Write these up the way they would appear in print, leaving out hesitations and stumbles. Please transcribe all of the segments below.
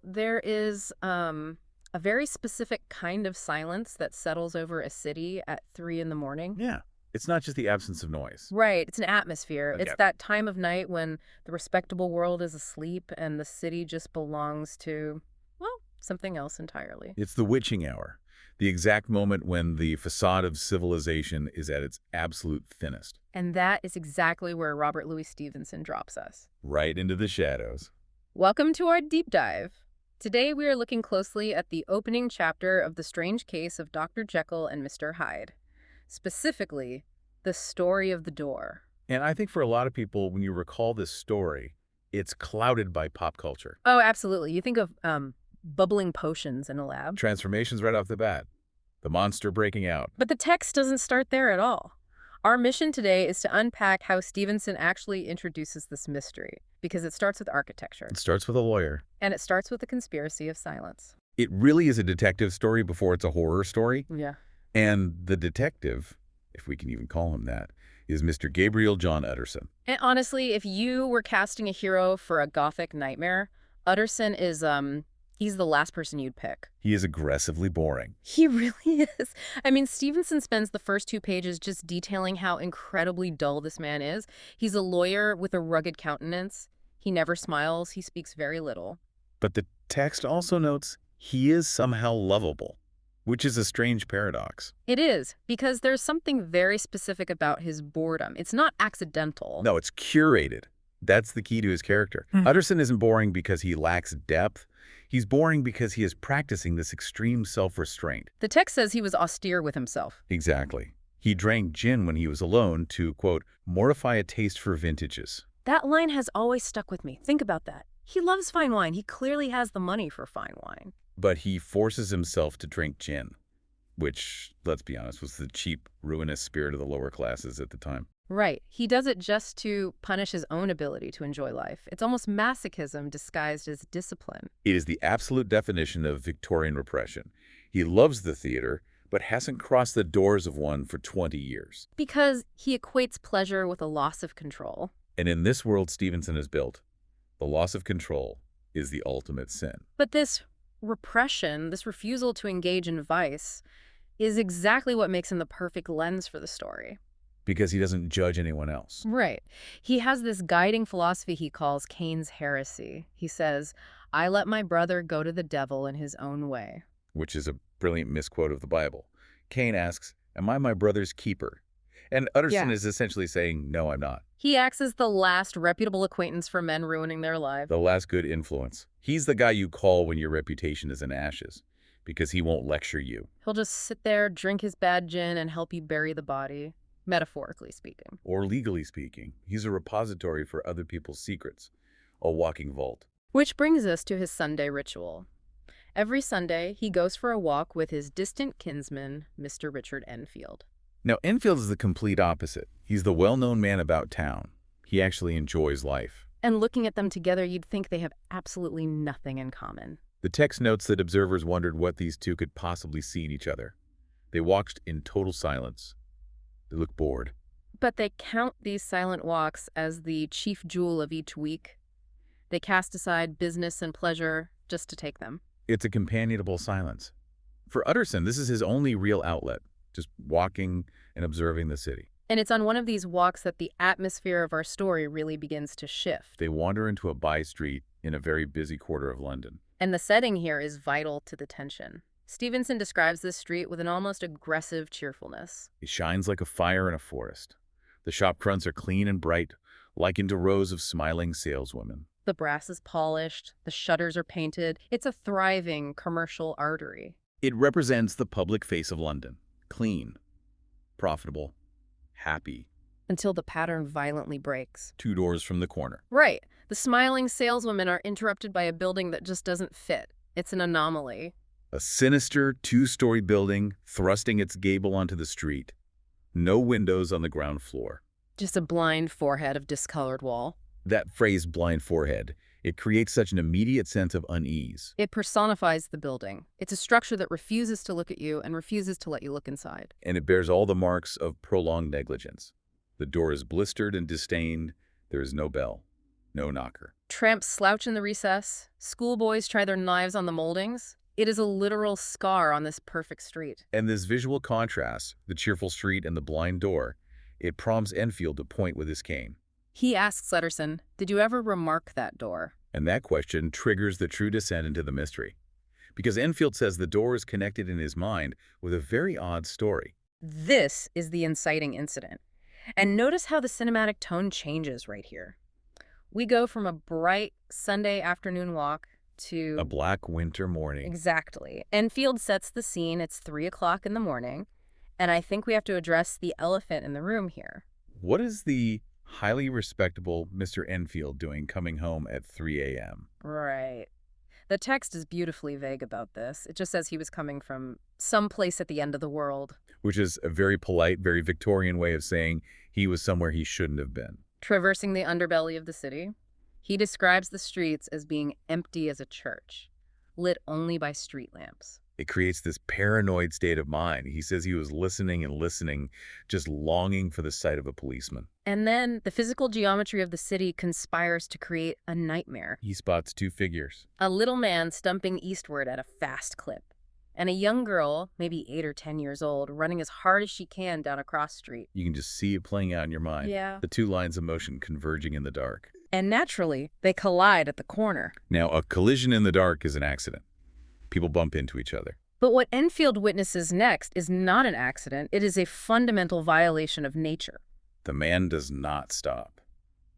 There is a very specific kind of silence that settles over a city at 3 in the morning. Yeah. It's not just the absence of noise. Right, it's an atmosphere. Okay. It's that time of night when the respectable world is asleep and the city just belongs to, well, something else entirely. It's the witching hour, the exact moment when the facade of civilization is at its absolute thinnest. And that is exactly where Robert Louis Stevenson drops us. Right into the shadows. Welcome to our deep dive. Today we are looking closely at the opening chapter of The Strange Case of Dr. Jekyll and Mr. Hyde. Specifically, the story of the door. And I think for a lot of people, when you recall this story, it's clouded by pop culture. Oh, absolutely. You think of bubbling potions in a lab. Transformations right off the bat. The monster breaking out. But the text doesn't start there at all. Our mission today is to unpack how Stevenson actually introduces this mystery, because it starts with architecture, It starts with a lawyer. and it starts with the conspiracy of silence. It really is a detective story before it's a horror story. Yeah. And the detective, if we can even call him that, is Mr. Gabriel John Utterson. And honestly, if you were casting a hero for a Gothic nightmare, Utterson is, he's the last person you'd pick. He is aggressively boring. He really is. I mean, Stevenson spends the first 2 pages just detailing how incredibly dull this man is. He's a lawyer with a rugged countenance. He never smiles. He speaks very little. But the text also notes he is somehow lovable, which is a strange paradox. It is, because there's something very specific about his boredom. It's not accidental. No, it's curated. That's the key to his character. Utterson isn't boring because he lacks depth. He's boring because he is practicing this extreme self-restraint. The text says he was austere with himself. Exactly. He drank gin when he was alone to, quote, mortify a taste for vintages. That line has always stuck with me. Think about that. He loves fine wine. He clearly has the money for fine wine. But he forces himself to drink gin, which, let's be honest, was the cheap, ruinous spirit of the lower classes at the time. Right. He does it just to punish his own ability to enjoy life. It's almost masochism disguised as discipline. It is the absolute definition of Victorian repression. He loves the theater, but hasn't crossed the doors of one for 20 years. Because he equates pleasure with a loss of control. And in this world Stevenson has built, the loss of control is the ultimate sin. But this repression, this refusal to engage in vice, is exactly what makes him the perfect lens for the story. Because he doesn't judge anyone else. Right. He has this guiding philosophy he calls Cain's heresy. He says, I let my brother go to the devil in his own way. Which is a brilliant misquote of the Bible. Cain asks, am I my brother's keeper? And Utterson is essentially saying, no, I'm not. He acts as the last reputable acquaintance for men ruining their lives. The last good influence. He's the guy you call when your reputation is in ashes, because he won't lecture you. He'll just sit there, drink his bad gin, and help you bury the body, metaphorically speaking. Or legally speaking, he's a repository for other people's secrets, a walking vault. Which brings us to his Sunday ritual. Every Sunday, he goes for a walk with his distant kinsman, Mr. Richard Enfield. Now, Enfield is the complete opposite. He's the well-known man about town. He actually enjoys life. And looking at them together, you'd think they have absolutely nothing in common. The text notes that observers wondered what these two could possibly see in each other. They watched in total silence. They looked bored. But they count these silent walks as the chief jewel of each week. They cast aside business and pleasure just to take them. It's a companionable silence. For Utterson, this is his only real outlet, just walking and observing the city. And it's on one of these walks that the atmosphere of our story really begins to shift. They wander into a by street in a very busy quarter of London. And the setting here is vital to the tension. Stevenson describes this street with an almost aggressive cheerfulness. It shines like a fire in a forest. The shop fronts are clean and bright, likened to rows of smiling saleswomen. The brass is polished, the shutters are painted. It's a thriving commercial artery. It represents the public face of London. Clean, profitable, happy. Until the pattern violently breaks. 2 doors from the corner. Right. The smiling saleswomen are interrupted by a building that just doesn't fit. It's an anomaly. A sinister 2-story building thrusting its gable onto the street. No windows on the ground floor. Just a blind forehead of discolored wall. That phrase, blind forehead, it creates such an immediate sense of unease. It personifies the building. It's a structure that refuses to look at you and refuses to let you look inside. And it bears all the marks of prolonged negligence. The door is blistered and disdained. There is no bell, no knocker. Tramps slouch in the recess. Schoolboys try their knives on the moldings. It is a literal scar on this perfect street. And this visual contrast, the cheerful street and the blind door, it prompts Enfield to point with his cane. He asks Utterson, "Did you ever remark that door?" And that question triggers the true descent into the mystery. Because Enfield says the door is connected in his mind with a very odd story. This is the inciting incident. And notice how the cinematic tone changes right here. We go from a bright Sunday afternoon walk to... A black winter morning. Exactly. Enfield sets the scene. It's 3 o'clock in the morning. And I think we have to address the elephant in the room here. What is the highly respectable Mr. Enfield doing coming home at 3 a.m.? Right. The text is beautifully vague about this. It just says he was coming from someplace at the end of the world. Which is a very polite, very Victorian way of saying he was somewhere he shouldn't have been. Traversing the underbelly of the city, he describes the streets as being empty as a church, lit only by street lamps. It creates this paranoid state of mind. He says he was listening and listening, just longing for the sight of a policeman. And then the physical geometry of the city conspires to create a nightmare. He spots two figures. A little man stumping eastward at a fast clip, and a young girl, maybe 8 or 10 years old, running as hard as she can down a cross street. You can just see it playing out in your mind. Yeah. The two lines of motion converging in the dark. And naturally, they collide at the corner. Now, a collision in the dark is an accident. People bump into each other. But what Enfield witnesses next is not an accident. It is a fundamental violation of nature. The man does not stop.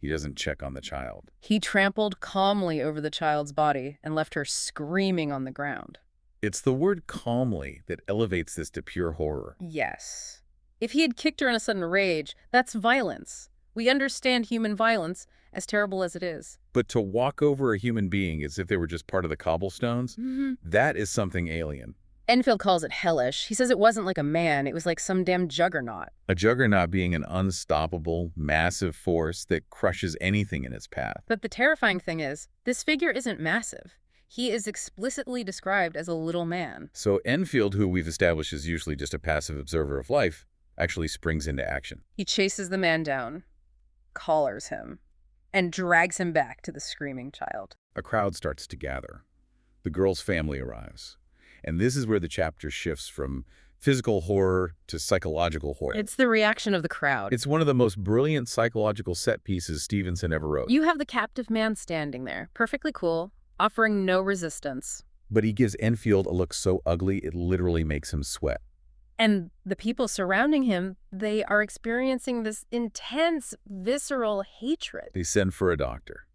He doesn't check on the child. He trampled calmly over the child's body and left her screaming on the ground. It's the word calmly that elevates this to pure horror. Yes. If he had kicked her in a sudden rage, that's violence. We understand human violence, as terrible as it is. But to walk over a human being as if they were just part of the cobblestones, that is something alien. Enfield calls it hellish. He says it wasn't like a man, it was like some damn juggernaut. A juggernaut being an unstoppable, massive force that crushes anything in its path. But the terrifying thing is, this figure isn't massive. He is explicitly described as a little man. So Enfield, who we've established is usually just a passive observer of life, actually springs into action. He chases the man down, collars him, and drags him back to the screaming child. A crowd starts to gather. The girl's family arrives. And this is where the chapter shifts from physical horror to psychological horror. It's the reaction of the crowd. It's one of the most brilliant psychological set pieces Stevenson ever wrote. You have the captive man standing there, perfectly cool, offering no resistance. But he gives Enfield a look so ugly it literally makes him sweat. And the people surrounding him, they are experiencing this intense, visceral hatred. They send for a doctor,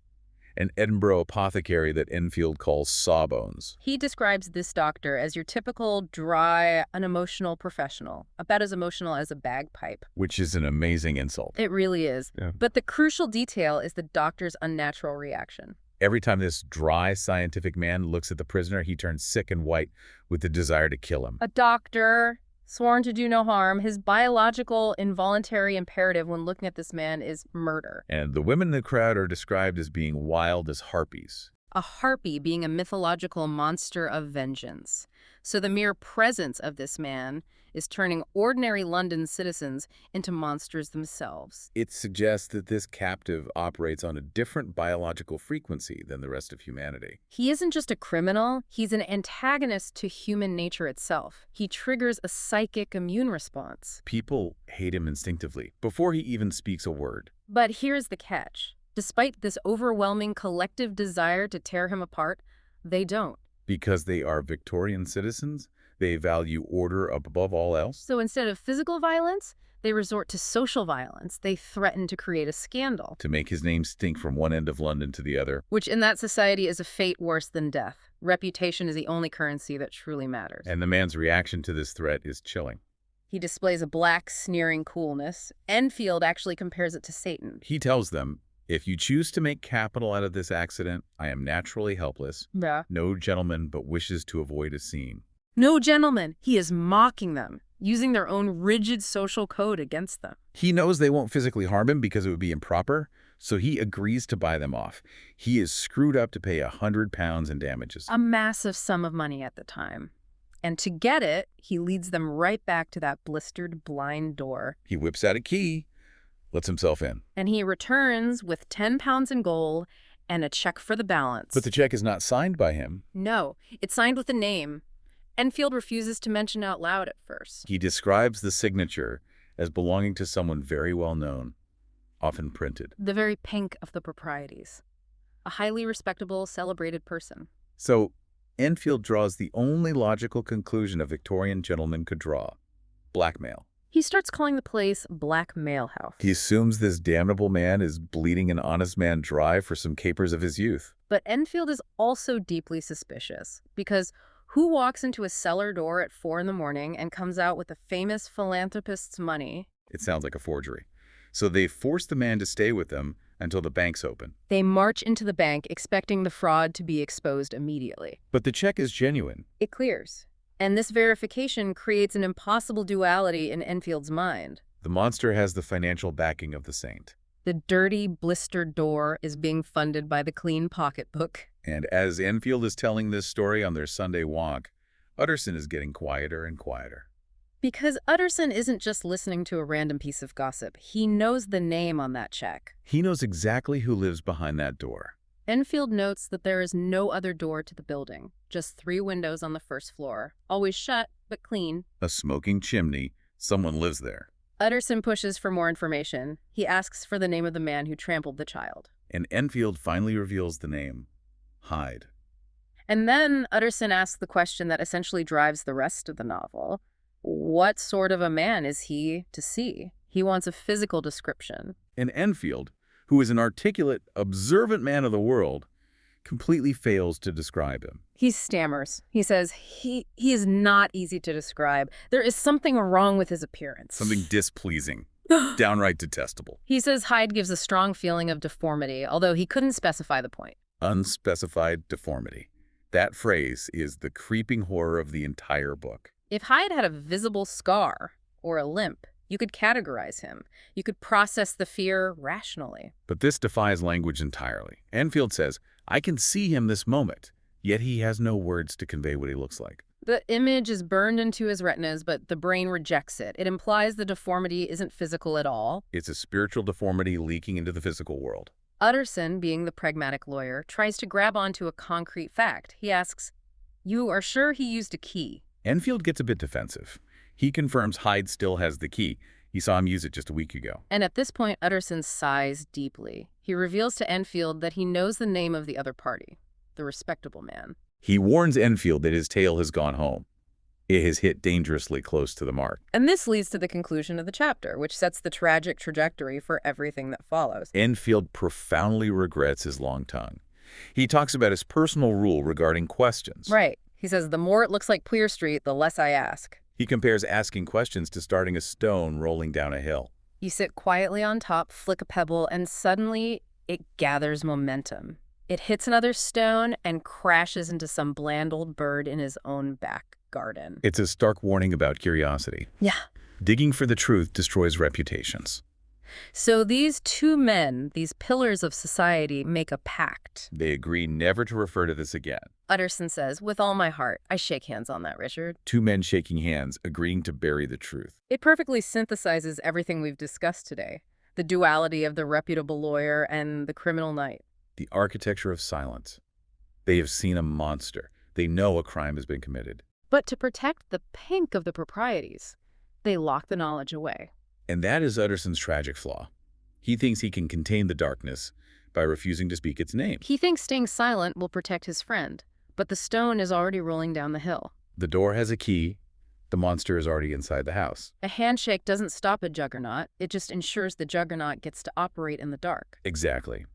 an Edinburgh apothecary that Enfield calls Sawbones. He describes this doctor as your typical, dry, unemotional professional, about as emotional as a bagpipe. Which is an amazing insult. It really is. Yeah. But the crucial detail is the doctor's unnatural reaction. Every time this dry, scientific man looks at the prisoner, he turns sick and white with the desire to kill him. A doctor, sworn to do no harm, his biological, involuntary imperative when looking at this man is murder. And the women in the crowd are described as being wild as harpies. A harpy being a mythological monster of vengeance. So the mere presence of this man is turning ordinary London citizens into monsters themselves. It suggests that this captive operates on a different biological frequency than the rest of humanity. He isn't just a criminal, he's an antagonist to human nature itself. He triggers a psychic immune response. People hate him instinctively, before he even speaks a word. But here's the catch. Despite this overwhelming collective desire to tear him apart, they don't. Because they are Victorian citizens, they value order above all else. So instead of physical violence, they resort to social violence. They threaten to create a scandal. To make his name stink from one end of London to the other. Which in that society is a fate worse than death. Reputation is the only currency that truly matters. And the man's reaction to this threat is chilling. He displays a black, sneering coolness. Enfield actually compares it to Satan. He tells them, if you choose to make capital out of this accident, I am naturally helpless. Yeah. No gentleman but wishes to avoid a scene. No gentleman. He is mocking them, using their own rigid social code against them. He knows they won't physically harm him because it would be improper, so he agrees to buy them off. He is screwed up to pay £100 in damages. A massive sum of money at the time. And to get it, he leads them right back to that blistered blind door. He whips out a key, lets himself in. And he returns with £10 in gold and a check for the balance. But the check is not signed by him. No, it's signed with a name. Enfield refuses to mention out loud at first. He describes the signature as belonging to someone very well known, often printed. The very pink of the proprieties. A highly respectable, celebrated person. So, Enfield draws the only logical conclusion a Victorian gentleman could draw: blackmail. He starts calling the place Black Mail House. He assumes this damnable man is bleeding an honest man dry for some capers of his youth. But Enfield is also deeply suspicious, because who walks into a cellar door at 4 in the morning and comes out with a famous philanthropist's money? It sounds like a forgery. So they force the man to stay with them until the bank's open. They march into the bank expecting the fraud to be exposed immediately. But the check is genuine. It clears. And this verification creates an impossible duality in Enfield's mind. The monster has the financial backing of the saint. The dirty, blistered door is being funded by the clean pocketbook. And as Enfield is telling this story on their Sunday walk, Utterson is getting quieter and quieter. Because Utterson isn't just listening to a random piece of gossip. He knows the name on that check. He knows exactly who lives behind that door. Enfield notes that there is no other door to the building, just 3 windows on the first floor, always shut but clean. A smoking chimney. Someone lives there. Utterson pushes for more information. He asks for the name of the man who trampled the child. And Enfield finally reveals the name: Hyde. And then Utterson asks the question that essentially drives the rest of the novel. What sort of a man is he to see? He wants a physical description. And Enfield, who is an articulate, observant man of the world, completely fails to describe him. He stammers. He says he is not easy to describe. There is something wrong with his appearance. Something displeasing, downright detestable. He says Hyde gives a strong feeling of deformity, although he couldn't specify the point. Unspecified deformity. That phrase is the creeping horror of the entire book. If Hyde had a visible scar or a limp, you could categorize him. You could process the fear rationally. But this defies language entirely. Enfield says, I can see him this moment, yet he has no words to convey what he looks like. The image is burned into his retinas, but the brain rejects it. It implies the deformity isn't physical at all. It's a spiritual deformity leaking into the physical world. Utterson, being the pragmatic lawyer, tries to grab onto a concrete fact. He asks, "You are sure he used a key?" Enfield gets a bit defensive. He confirms Hyde still has the key. He saw him use it just a week ago. And at this point, Utterson sighs deeply. He reveals to Enfield that he knows the name of the other party, the respectable man. He warns Enfield that his tale has gone home. It has hit dangerously close to the mark. And this leads to the conclusion of the chapter, which sets the tragic trajectory for everything that follows. Enfield profoundly regrets his long tongue. He talks about his personal rule regarding questions. Right. He says, the more it looks like Queer Street, the less I ask. He compares asking questions to starting a stone rolling down a hill. You sit quietly on top, flick a pebble, and suddenly it gathers momentum. It hits another stone and crashes into some bland old bird in his own back garden. It's a stark warning about curiosity. Yeah. Digging for the truth destroys reputations. So these 2 men, these pillars of society, make a pact. They agree never to refer to this again. Utterson says, with all my heart, I shake hands on that, Richard. 2 men shaking hands, agreeing to bury the truth. It perfectly synthesizes everything we've discussed today. The duality of the reputable lawyer and the criminal knight. The architecture of silence. They have seen a monster. They know a crime has been committed. But to protect the pink of the proprieties, they lock the knowledge away. And that is Utterson's tragic flaw. He thinks he can contain the darkness by refusing to speak its name. He thinks staying silent will protect his friend, but the stone is already rolling down the hill. The door has a key. The monster is already inside the house. A handshake doesn't stop a juggernaut. It just ensures the juggernaut gets to operate in the dark. Exactly.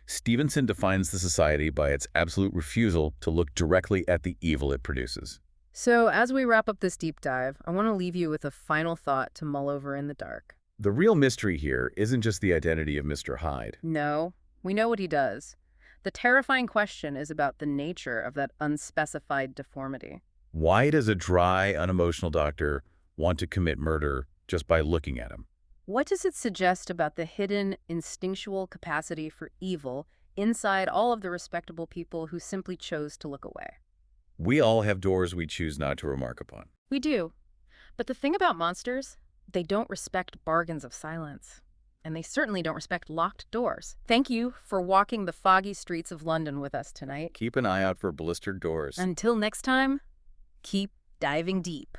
Stevenson defines the society by its absolute refusal to look directly at the evil it produces. So as we wrap up this deep dive, I want to leave you with a final thought to mull over in the dark. The real mystery here isn't just the identity of Mr. Hyde. No, we know what he does. The terrifying question is about the nature of that unspecified deformity. Why does a dry, unemotional doctor want to commit murder just by looking at him? What does it suggest about the hidden, instinctual capacity for evil inside all of the respectable people who simply chose to look away? We all have doors we choose not to remark upon. We do. But the thing about monsters, they don't respect bargains of silence. And they certainly don't respect locked doors. Thank you for walking the foggy streets of London with us tonight. Keep an eye out for blistered doors. Until next time, keep diving deep.